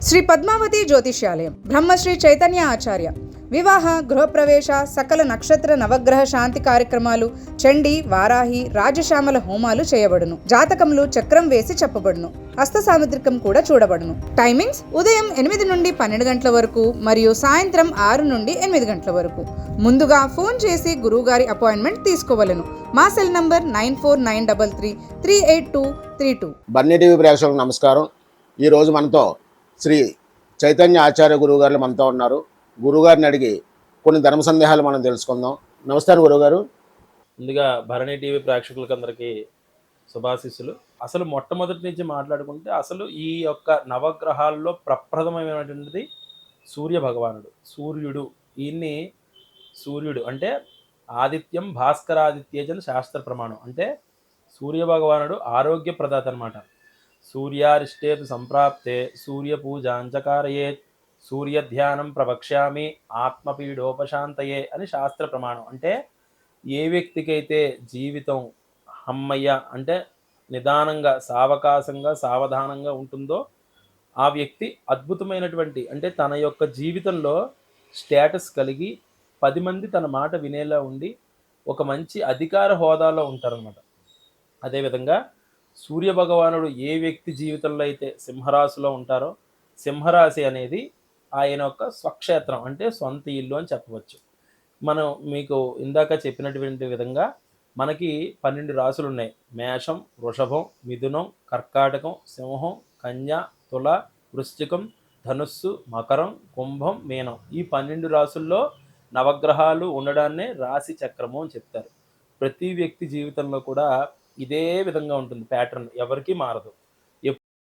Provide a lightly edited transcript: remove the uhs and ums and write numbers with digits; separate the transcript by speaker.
Speaker 1: శ్రీ పద్మావతి జ్యోతిష్యాలయం, బ్రహ్మశ్రీ చైతన్య ఆచార్య. వివాహ, గృహప్రవేశ, సకల నక్షత్ర నవగ్రహ శాంతి కార్యక్రమాలు, చండీ, వారాహి, రాజశ్యామల హోమాలు చేయబడును. జాతకములు చక్రం వేసి చెప్పబడును. హస్త సాముద్రికం కూడా చూడబడును. టైమింగ్స్ ఉదయం 8 నుండి 12 గంటల వరకు మరియు సాయంత్రం 6 నుండి 8 గంటల వరకు. ముందుగా ఫోన్ చేసి గురువుగారి అపాయింట్మెంట్ తీసుకోవలను. మా సెల్ నంబర్ 9493338232.
Speaker 2: బన్నీ టీవీ ప్రేక్షకులకు నమస్కారం. ఈరోజు మనతో శ్రీ చైతన్య ఆచార్య గురువు గారు మనతో ఉన్నారు. గురువుగారిని అడిగి కొన్ని ధర్మ సందేహాలు మనం తెలుసుకుందాం. నమస్కారం గురువుగారు.
Speaker 3: ముందుగా భరణి టీవీ ప్రేక్షకులకి అందరికీ శుభాశీస్సులు. అసలు మొట్టమొదటి నుంచి మాట్లాడుకుంటే అసలు ఈ యొక్క నవగ్రహాల్లో ప్రప్రథమైనటువంటిది సూర్య భగవానుడు, సూర్యుడు. ఈయన్ని సూర్యుడు అంటే ఆదిత్యం భాస్కరాదిత్యేజన్ శాస్త్ర ప్రమాణం. అంటే సూర్య భగవానుడు ఆరోగ్య ప్రదాత అనమాట. సూర్యారిష్టేతు సంప్రాప్తే సూర్య పూజాంచకారయేత్ సూర్య ధ్యానం ప్రవక్ష్యామి ఆత్మపీడోపశాంతయే అని శాస్త్ర ప్రమాణం. అంటే ఏ వ్యక్తికైతే జీవితం హమ్మయ్య అంటే నిదానంగా, సావకాశంగా, సావధానంగా ఉంటుందో ఆ వ్యక్తి అద్భుతమైనటువంటి అంటే తన యొక్క జీవితంలో స్టేటస్ కలిగి 10 మంది తన మాట వినేలా ఉండి ఒక మంచి అధికార హోదాలో ఉంటారనమాట. అదేవిధంగా సూర్యభగవానుడు ఏ వ్యక్తి జీవితంలో అయితే సింహరాశిలో ఉంటారో, సింహరాశి అనేది ఆయన యొక్క స్వక్షేత్రం అంటే సొంత ఇల్లు అని చెప్పవచ్చు. మనం మీకు ఇందాక చెప్పినటువంటి విధంగా మనకి 12 రాశులు ఉన్నాయి. మేషం, వృషభం, మిథునం, కర్కాటకం, సింహం, కన్య, తుల, వృశ్చికం, ధనుస్సు, మకరం, కుంభం, మీనం. ఈ 12 రాశుల్లో నవగ్రహాలు ఉండడాన్నే రాశి చక్రము అని చెప్తారు. ప్రతి వ్యక్తి జీవితంలో కూడా ఇదే విధంగా ఉంటుంది. ప్యాటర్న్ ఎవరికీ మారదు.